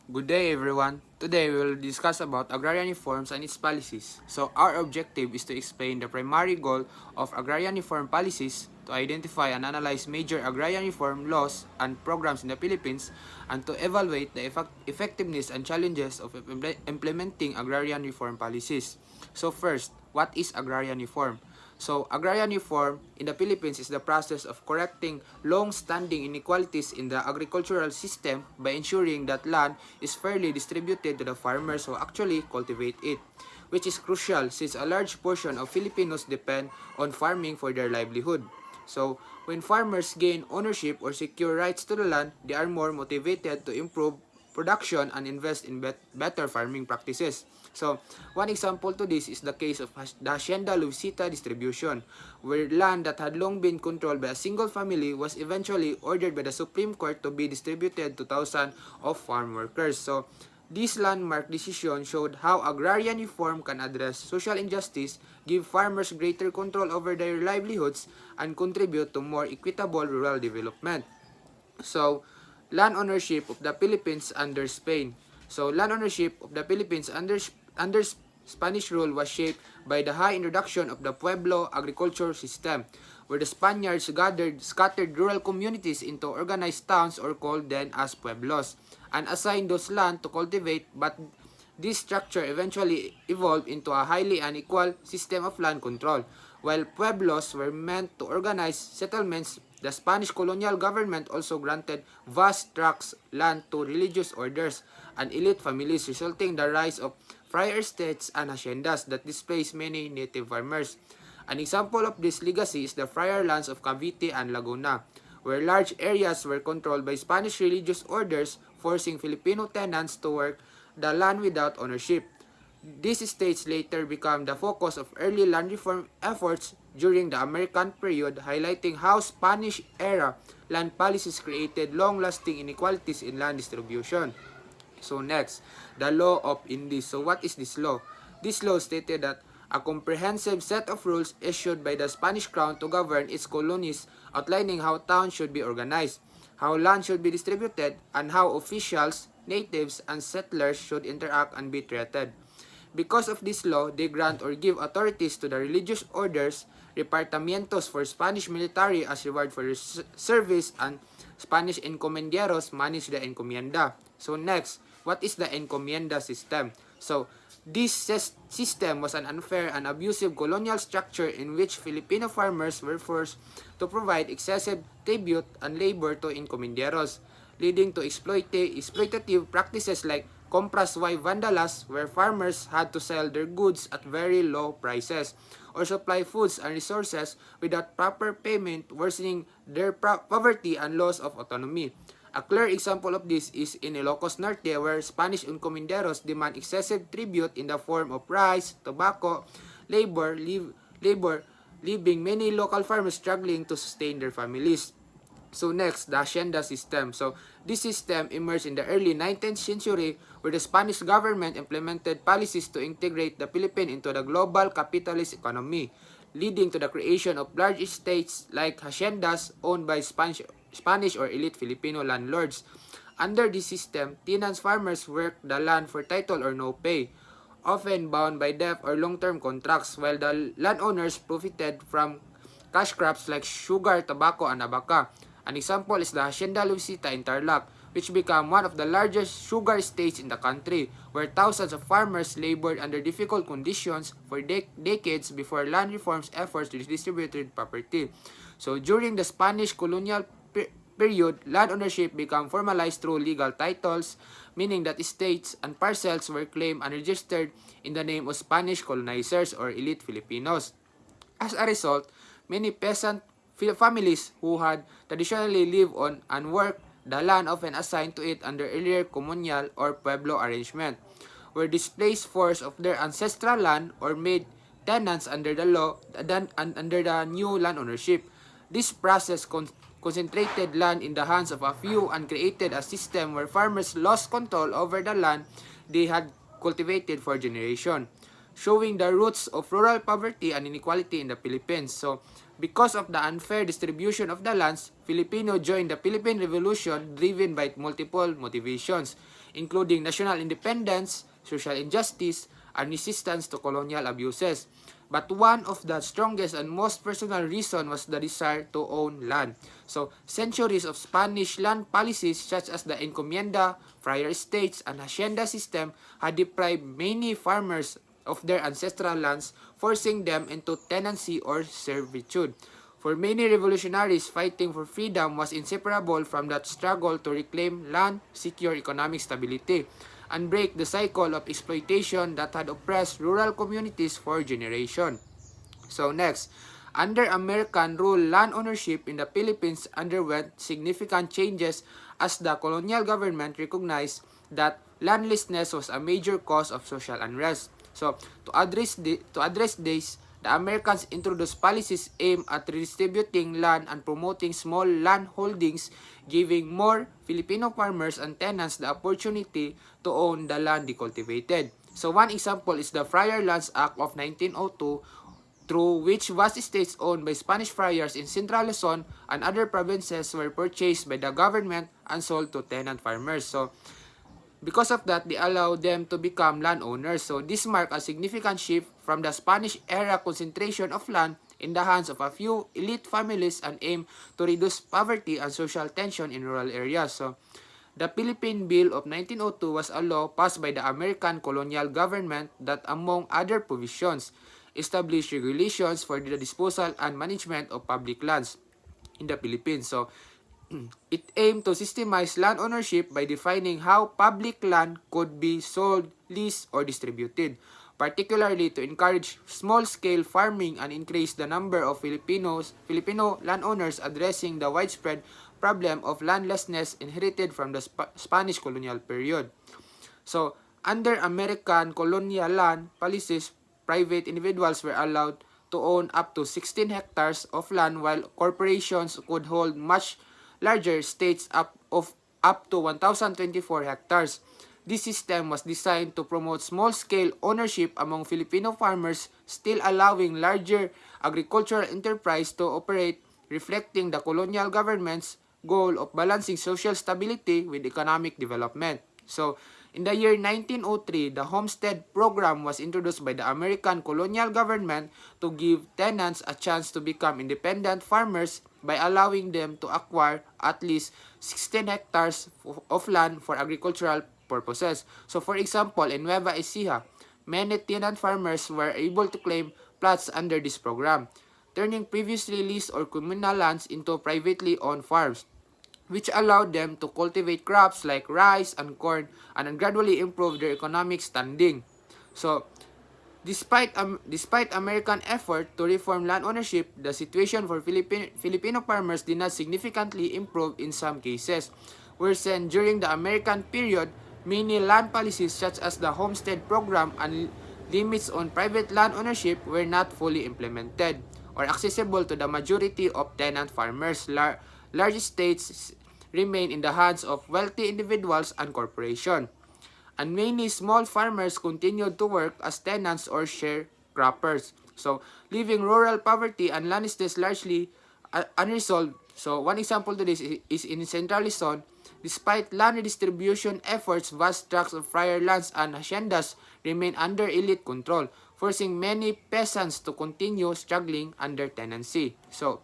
Good day everyone. Today we will discuss about agrarian reforms and its policies. So our objective is to explain the primary goal of agrarian reform policies, to identify and analyze major agrarian reform laws and programs in the Philippines, and to evaluate the effectiveness and challenges of implementing agrarian reform policies. So first, what is agrarian reform? So, agrarian reform in the Philippines is the process of correcting long-standing inequalities in the agricultural system by ensuring that land is fairly distributed to the farmers who actually cultivate it, which is crucial since a large portion of Filipinos depend on farming for their livelihood. So, when farmers gain ownership or secure rights to the land, they are more motivated to improve production and invest in better farming practices. So, one example to this is the case of the Hacienda Luisita distribution, where land that had long been controlled by a single family was eventually ordered by the Supreme Court to be distributed to thousands of farm workers. So, this landmark decision showed how agrarian reform can address social injustice, give farmers greater control over their livelihoods, and contribute to more equitable rural development. So, land ownership of the Philippines under Spain. So, land ownership of the Philippines under Spanish rule was shaped by the high introduction of the Pueblo agriculture system, where the Spaniards gathered scattered rural communities into organized towns or called then as pueblos, and assigned those land to cultivate, but this structure eventually evolved into a highly unequal system of land control. While pueblos were meant to organize settlements, the Spanish colonial government also granted vast tracts land to religious orders and elite families, resulting in the rise of friar estates and haciendas that displaced many native farmers. An example of this legacy is the friar lands of Cavite and Laguna, where large areas were controlled by Spanish religious orders, forcing Filipino tenants to work the land without ownership. These estates later became the focus of early land reform efforts during the American period, highlighting how Spanish-era land policies created long-lasting inequalities in land distribution. So next, the law of Indies. So what is this law? This law stated that a comprehensive set of rules issued by the Spanish crown to govern its colonies, outlining how towns should be organized, how land should be distributed, and how officials, natives, and settlers should interact and be treated. Because of this law, they grant or give authorities to the religious orders, repartimientos for Spanish military as reward for service, and Spanish encomenderos manage the encomienda. So next, what is the encomienda system? So this system was an unfair and abusive colonial structure in which Filipino farmers were forced to provide excessive tribute and labor to encomenderos, leading to exploitative practices like compras y vandalas, where farmers had to sell their goods at very low prices or supply foods and resources without proper payment, worsening their poverty and loss of autonomy. A clear example of this is in Ilocos Norte, where Spanish encomenderos demand excessive tribute in the form of rice, tobacco, labor, leaving many local farmers struggling to sustain their families. So next, the Hacienda system. So this system emerged in the early 19th century, where the Spanish government implemented policies to integrate the Philippines into the global capitalist economy, leading to the creation of large estates like haciendas owned by Spanish or elite Filipino landlords. Under this system, tenants farmers worked the land for title or no pay, often bound by debt or long-term contracts, while the landowners profited from cash crops like sugar, tobacco, and abaca. An example is the Hacienda Luisita in Tarlac, which became one of the largest sugar estates in the country, where thousands of farmers labored under difficult conditions for decades before land reforms efforts to distribute property. So during the Spanish colonial period, land ownership became formalized through legal titles, meaning that estates and parcels were claimed and registered in the name of Spanish colonizers or elite Filipinos. As a result, many peasant families who had traditionally lived on and worked the land often assigned to it under earlier communal or pueblo arrangement, were displaced forced of their ancestral land or made tenants under the law under the new land ownership. This process concentrated land in the hands of a few and created a system where farmers lost control over the land they had cultivated for generations, showing the roots of rural poverty and inequality in the Philippines. So, Because of the unfair distribution of the lands, Filipino joined the Philippine Revolution driven by multiple motivations, including national independence, social injustice, and resistance to colonial abuses. But one of the strongest and most personal reason was the desire to own land. So, centuries of Spanish land policies such as the encomienda, friar estates, and hacienda system had deprived many farmers of their ancestral lands, forcing them into tenancy or servitude. For many revolutionaries, fighting for freedom was inseparable from that struggle to reclaim land, secure economic stability, and break the cycle of exploitation that had oppressed rural communities for generations. So next, under American rule, land ownership in the Philippines underwent significant changes as the colonial government recognized that landlessness was a major cause of social unrest. So to address this, the Americans introduced policies aimed at redistributing land and promoting small land holdings, giving more Filipino farmers and tenants the opportunity to own the land they cultivated. So one example is the Friar Lands Act of 1902, through which vast estates owned by Spanish friars in Central Luzon and other provinces were purchased by the government and sold to tenant farmers. So because of that, they allowed them to become landowners. So this marked a significant shift from the Spanish-era concentration of land in the hands of a few elite families and aimed to reduce poverty and social tension in rural areas. So the Philippine Bill of 1902 was a law passed by the American colonial government that, among other provisions, established regulations for the disposal and management of public lands in the Philippines. So it aimed to systemize land ownership by defining how public land could be sold, leased, or distributed, particularly to encourage small-scale farming and increase the number of Filipino landowners, addressing the widespread problem of landlessness inherited from the Spanish colonial period. So, under American colonial land policies, private individuals were allowed to own up to 16 hectares of land, while corporations could hold much larger estates up to 1,024 hectares. This system was designed to promote small-scale ownership among Filipino farmers, still allowing larger agricultural enterprise to operate, reflecting the colonial government's goal of balancing social stability with economic development. So, in the year 1903, the Homestead Program was introduced by the American colonial government to give tenants a chance to become independent farmers by allowing them to acquire at least 16 hectares of land for agricultural purposes. So for example, in Nueva Ecija, many tenant farmers were able to claim plots under this program, turning previously leased or communal lands into privately owned farms, which allowed them to cultivate crops like rice and corn and gradually improve their economic standing. So, despite American effort to reform land ownership, the situation for Filipino farmers did not significantly improve in some cases. Worsened during the American period, many land policies such as the Homestead Program and limits on private land ownership were not fully implemented or accessible to the majority of tenant farmers. Large estates remain in the hands of wealthy individuals and corporations, and many small farmers continued to work as tenants or sharecroppers, so leaving rural poverty and landlessness largely unresolved. So one example to this is in Central Luzon. Despite land redistribution efforts, vast tracts of friar lands and haciendas remain under elite control, forcing many peasants to continue struggling under tenancy. So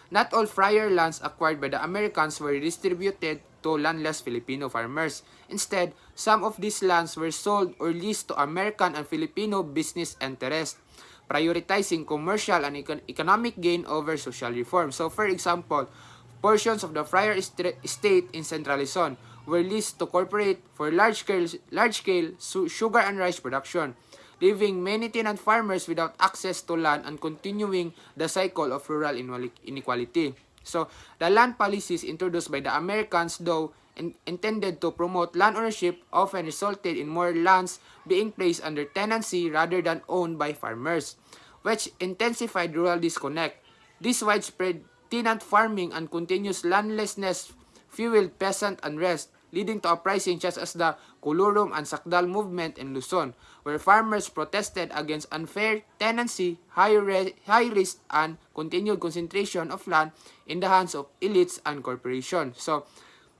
not all friar lands acquired by the Americans were redistributed to landless Filipino farmers. Instead, some of these lands were sold or leased to American and Filipino business interests, prioritizing commercial and economic gain over social reform. So for example, portions of the friar estate in Central Luzon were leased to corporate for large-scale sugar and rice production, leaving many tenant farmers without access to land and continuing the cycle of rural inequality. So, the land policies introduced by the Americans, though intended to promote land ownership, often resulted in more lands being placed under tenancy rather than owned by farmers, which intensified rural disconnect. This widespread tenant farming and continuous landlessness fueled peasant unrest, leading to uprisings such as the Kulurum and Sakdal movement in Luzon, where farmers protested against unfair tenancy, high risk, and continued concentration of land in the hands of elites and corporations. So,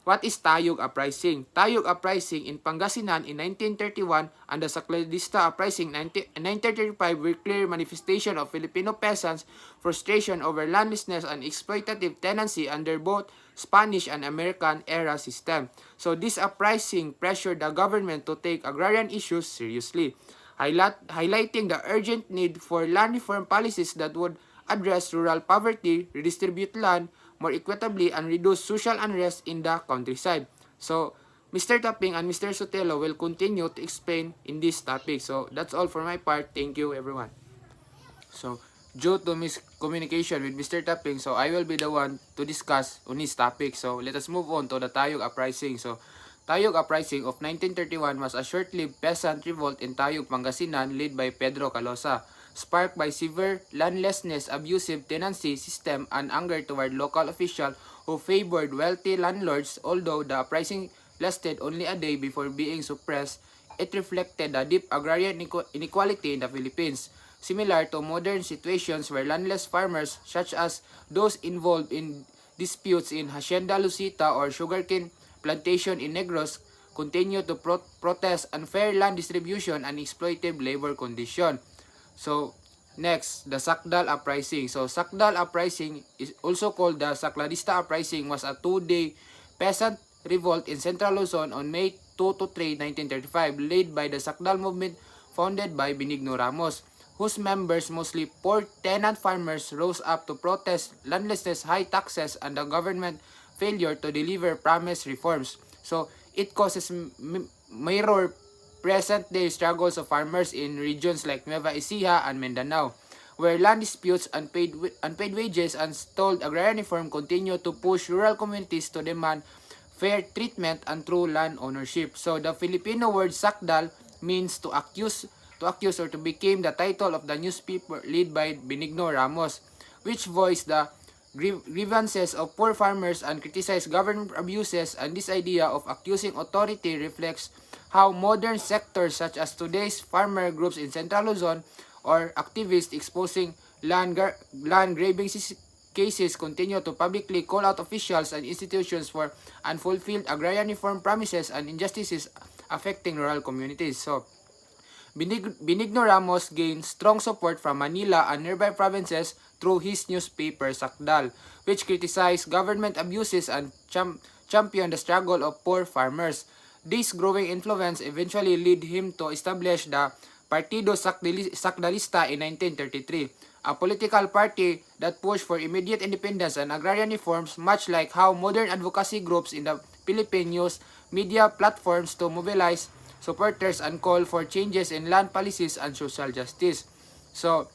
what is Tayug Uprising? Tayug Uprising in Pangasinan in 1931 and the Sakladista Uprising in 1935 were clear manifestation of Filipino peasants' frustration over landlessness and exploitative tenancy under both Spanish and American era system. So this uprising pressured the government to take agrarian issues seriously, highlighting the urgent need for land reform policies that would address rural poverty, redistribute land more equitably, and reduce social unrest in the countryside. So, Mr. Tapping and Mr. Sotelo will continue to explain in this topic. So, that's all for my part. Thank you, everyone. So, due to miscommunication with Mr. Tapping, so I will be the one to discuss on this topic. So, let us move on to the Tayug Uprising. So, Tayug Uprising of 1931 was a short-lived peasant revolt in Tayug, Pangasinan led by Pedro Calosa, sparked by severe landlessness, abusive tenancy system, and anger toward local officials who favored wealthy landlords. Although the uprising lasted only a day before being suppressed, it reflected the deep agrarian inequality in the Philippines, similar to modern situations where landless farmers, such as those involved in disputes in Hacienda Lucita or sugarcane plantation in Negros, continue to protest unfair land distribution and exploitative labor conditions. So, next, the Sakdal Uprising. So, Sakdal Uprising is also called the Sakladista Uprising, was a 2-day peasant revolt in Central Luzon on May 2 to 3, 1935, led by the Sakdal movement founded by Benigno Ramos, whose members, mostly poor tenant farmers, rose up to protest landlessness, high taxes, and the government failure to deliver promised reforms. So, it causes mirror present-day struggles of farmers in regions like Nueva Ecija and Mindanao, where land disputes, unpaid wages, and stalled agrarian reform continue to push rural communities to demand fair treatment and true land ownership. So the Filipino word sakdal means to accuse or to became the title of the newspaper led by Benigno Ramos, which voiced the grievances of poor farmers and criticized government abuses. And this idea of accusing authority reflects how modern sectors such as today's farmer groups in Central Luzon or activists exposing land grabbing cases continue to publicly call out officials and institutions for unfulfilled agrarian reform promises and injustices affecting rural communities. So, Benigno Ramos gained strong support from Manila and nearby provinces through his newspaper Sakdal, which criticized government abuses and championed the struggle of poor farmers. This growing influence eventually led him to establish the Partido Sakdalista in 1933, a political party that pushed for immediate independence and agrarian reforms, much like how modern advocacy groups in the Philippines use media platforms to mobilize supporters and call for changes in land policies and social justice. So,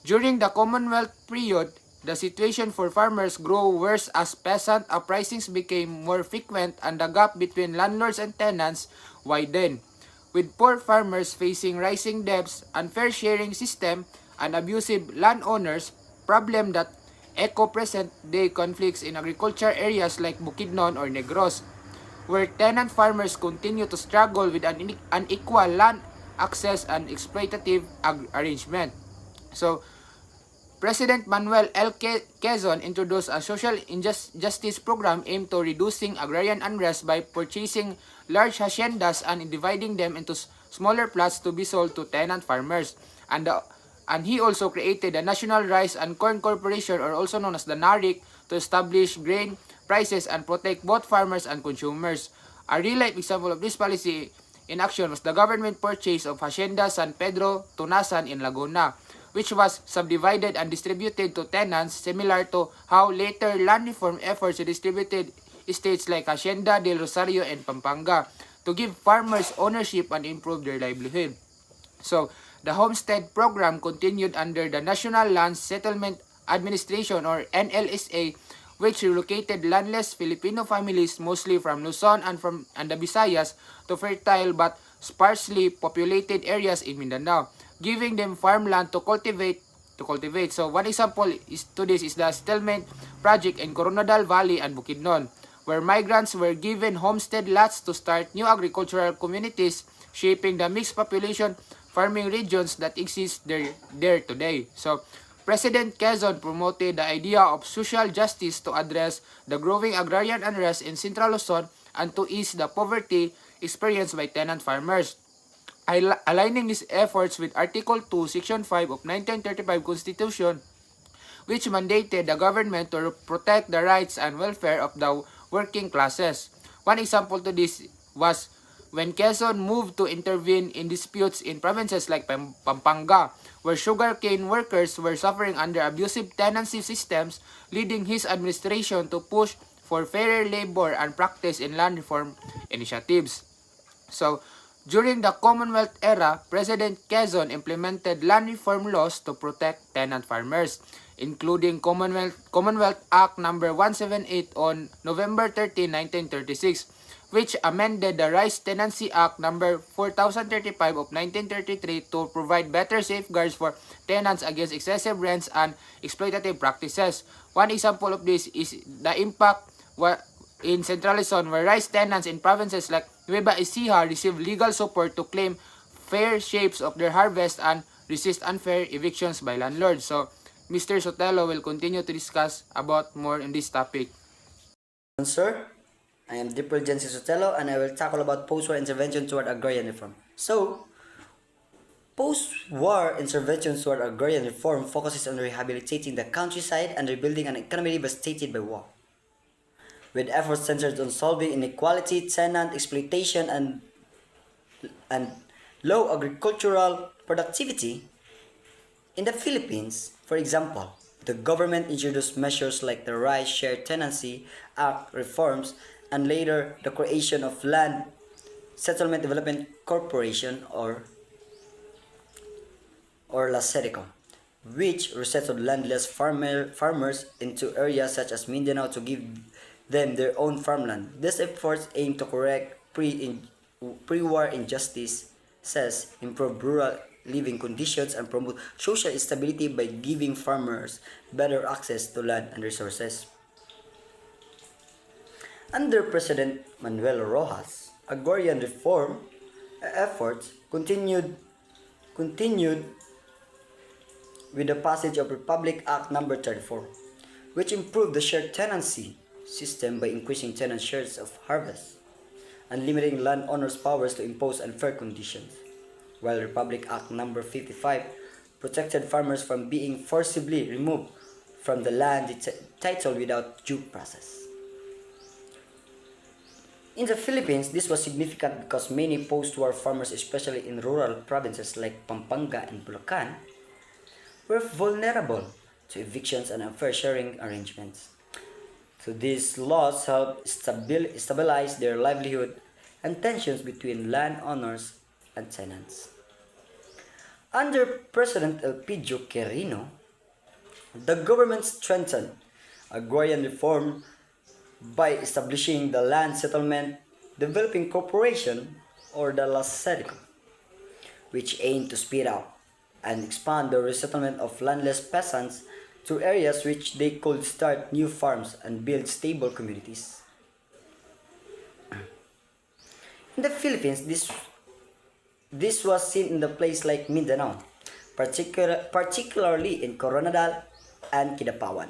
during the Commonwealth period, the situation for farmers grew worse as peasant uprisings became more frequent and the gap between landlords and tenants widened, with poor farmers facing rising debts, unfair sharing system, and abusive landowners, problem that echo present-day conflicts in agriculture areas like Bukidnon or Negros, where tenant farmers continue to struggle with an unequal land access and exploitative arrangement. So, President Manuel L. Quezon introduced a social justice program aimed to reducing agrarian unrest by purchasing large haciendas and dividing them into smaller plots to be sold to tenant farmers. And he also created the National Rice and Corn Corporation, or also known as the NARIC, to establish grain prices and protect both farmers and consumers. A real-life example of this policy in action was the government purchase of Hacienda San Pedro Tunasan in Laguna, which was subdivided and distributed to tenants, similar to how later land reform efforts distributed estates like Hacienda del Rosario and Pampanga to give farmers ownership and improve their livelihood. So, the homestead program continued under the National Land Settlement Administration, or NLSA, which relocated landless Filipino families, mostly from Luzon and the Visayas, to fertile but sparsely populated areas in Mindanao, giving them farmland to cultivate. So one example to this is the settlement project in Coronadal Valley and Bukidnon, where migrants were given homestead lots to start new agricultural communities, shaping the mixed population farming regions that exist there today. So, President Quezon promoted the idea of social justice to address the growing agrarian unrest in Central Luzon and to ease the poverty experienced by tenant farmers. Aligning his efforts with Article 2, Section 5 of 1935 Constitution, which mandated the government to protect the rights and welfare of the working classes. One example to this was when Quezon moved to intervene in disputes in provinces like Pampanga, where sugarcane workers were suffering under abusive tenancy systems, leading his administration to push for fairer labor and practice in land reform initiatives. So, during the Commonwealth era, President Quezon implemented land reform laws to protect tenant farmers, including Commonwealth Act No. 178 on November 13, 1936, which amended the Rice Tenancy Act No. 4035 of 1933 to provide better safeguards for tenants against excessive rents and exploitative practices. One example of this is the impact in Central Luzon, where rice tenants in provinces like Nueva Ecija receive legal support to claim fair shapes of their harvest and resist unfair evictions by landlords. So, Mr. Sotelo will continue to discuss about more in this topic. Sir, I am Dipol Jensi Sotelo and I will tackle about post-war intervention toward agrarian reform. So, post-war intervention toward agrarian reform focuses on rehabilitating the countryside and rebuilding an economy devastated by war, with efforts centered on solving inequality, tenant exploitation, and low agricultural productivity. In the Philippines, for example, the government introduced measures like the Rice Shared Tenancy Act reforms and later the creation of Land Settlement Development Corporation or LASEDECO, which resettled landless farmers into areas such as Mindanao to give them their own farmland. These efforts aim to correct pre-war injustices, improve rural living conditions, and promote social stability by giving farmers better access to land and resources. Under President Manuel Rojas, agrarian reform efforts continued with the passage of Republic Act No. 34, which improved the shared tenancy system by increasing tenant shares of harvest and limiting landowners' powers to impose unfair conditions, while Republic Act No. 55 protected farmers from being forcibly removed from the land title without due process. In the Philippines, this was significant because many post-war farmers, especially in rural provinces like Pampanga and Bulacan, were vulnerable to evictions and unfair sharing arrangements. So these laws helped stabilize their livelihood and tensions between landowners and tenants. Under President Elpidio Quirino, the government strengthened agrarian reform by establishing the Land Settlement Developing Corporation or the LASEDCO, which aimed to speed up and expand the resettlement of landless peasants to areas which they could start new farms and build stable communities. In the Philippines, this was seen in the place like Mindanao, particularly in Coronadal and Kidapawan,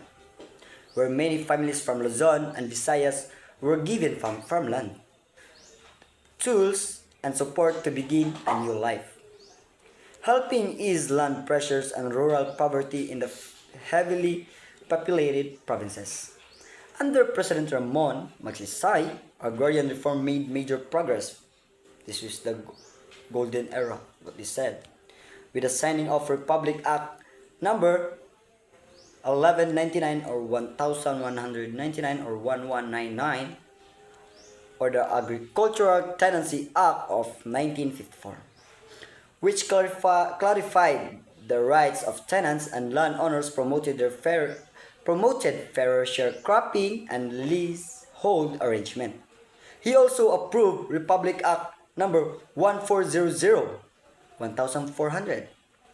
where many families from Luzon and Visayas were given farmland, tools, and support to begin a new life, helping ease land pressures and rural poverty in the heavily populated provinces. Under President Ramon Magsaysay, agrarian reform made major progress. This was the golden era, what they said, with the signing of Republic Act number 1199 or 1199 or 1199 or the Agricultural Tenancy Act of 1954, which clarified the rights of tenants and landowners, promoted fairer sharecropping and leasehold arrangement. He also approved Republic Act number 1400, 1400,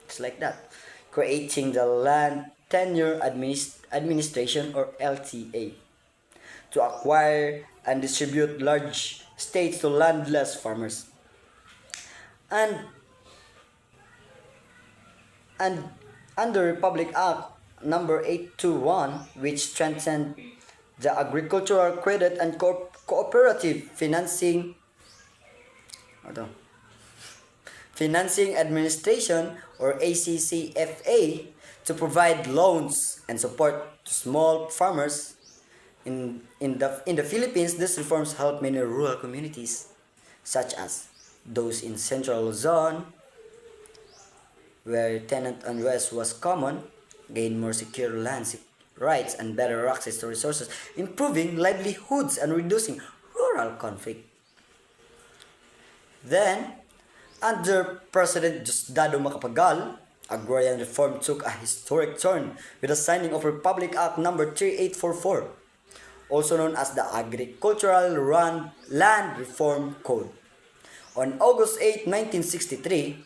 it's like that, creating the Land Tenure Administration or LTA to acquire and distribute large estates to landless farmers. And and under Republic Act number 821, which strengthened the agricultural credit and cooperative financing ano, financing administration or ACCFA to provide loans and support to small farmers in the Philippines. These reforms help many rural communities such as those in central Luzon, where tenant unrest was common, gain more secure land rights and better access to resources, improving livelihoods and reducing rural conflict. Then, under President Diosdado Macapagal, agrarian reform took a historic turn with the signing of Republic Act number 3844, also known as the Agricultural Land Reform Code. On August 8, 1963,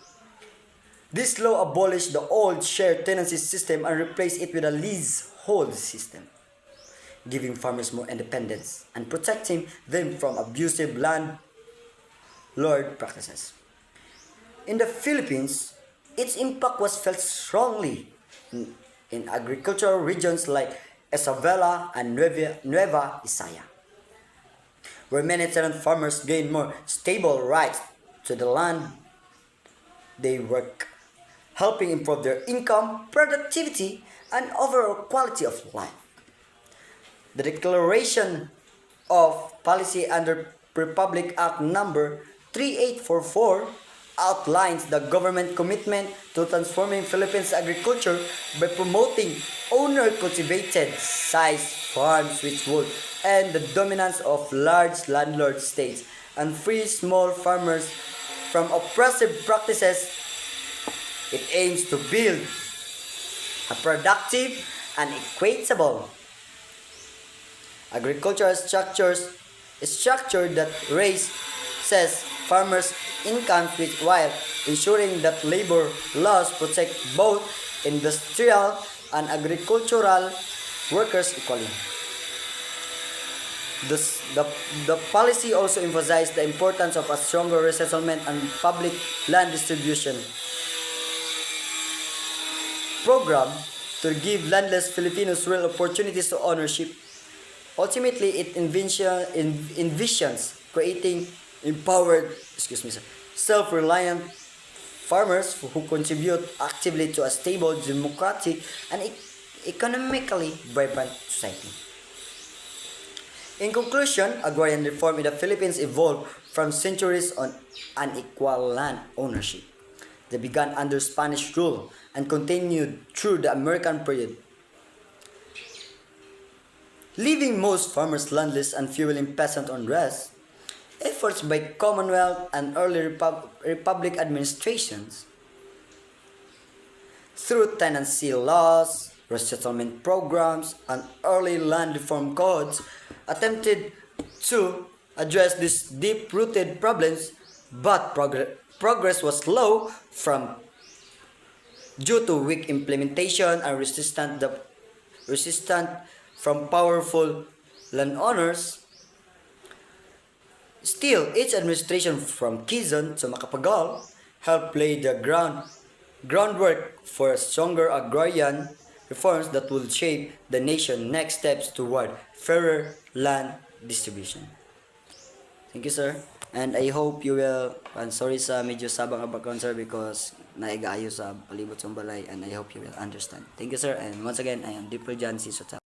this law abolished the old shared tenancy system and replaced it with a leasehold system, giving farmers more independence and protecting them from abusive landlord practices. In the Philippines, its impact was felt strongly in agricultural regions like Isabela and Nueva Ecija, where many tenant farmers gained more stable rights to the land they work, helping improve their income, productivity, and overall quality of life. The Declaration of Policy under Republic Act number 3844 outlines the government commitment to transforming Philippines agriculture by promoting owner-cultivated size farms which would end the dominance of large landlord states and free small farmers from oppressive practices. It aims to build a productive and equitable agricultural structure that raises farmers' incomes while ensuring that labor laws protect both industrial and agricultural workers equally. The policy also emphasized the importance of a stronger resettlement and public land distribution program to give landless Filipinos real opportunities to ownership. Ultimately, it envisions creating empowered, self-reliant farmers who contribute actively to a stable, democratic, and economically vibrant society. In conclusion, agrarian reform in the Philippines evolved from centuries on unequal land ownership. They began under Spanish rule and continued through the American period, leaving most farmers landless and fueling peasant unrest. Efforts by Commonwealth and early Republic administrations through tenancy laws, resettlement programs, and early land reform codes attempted to address these deep-rooted problems, but progress was slow due to weak implementation and resistant from powerful landowners. Still, each administration from Quezon to Macapagal helped lay the groundwork for stronger agrarian reforms that will shape the nation's next steps toward fairer land distribution. Thank you, sir. And I hope you will, and sorry sa medyo sabang ang background, sir, because naigayo sa palibot sa balay, and I hope you will understand. Thank you, sir. And once again, I am Dipro Jansi Sota.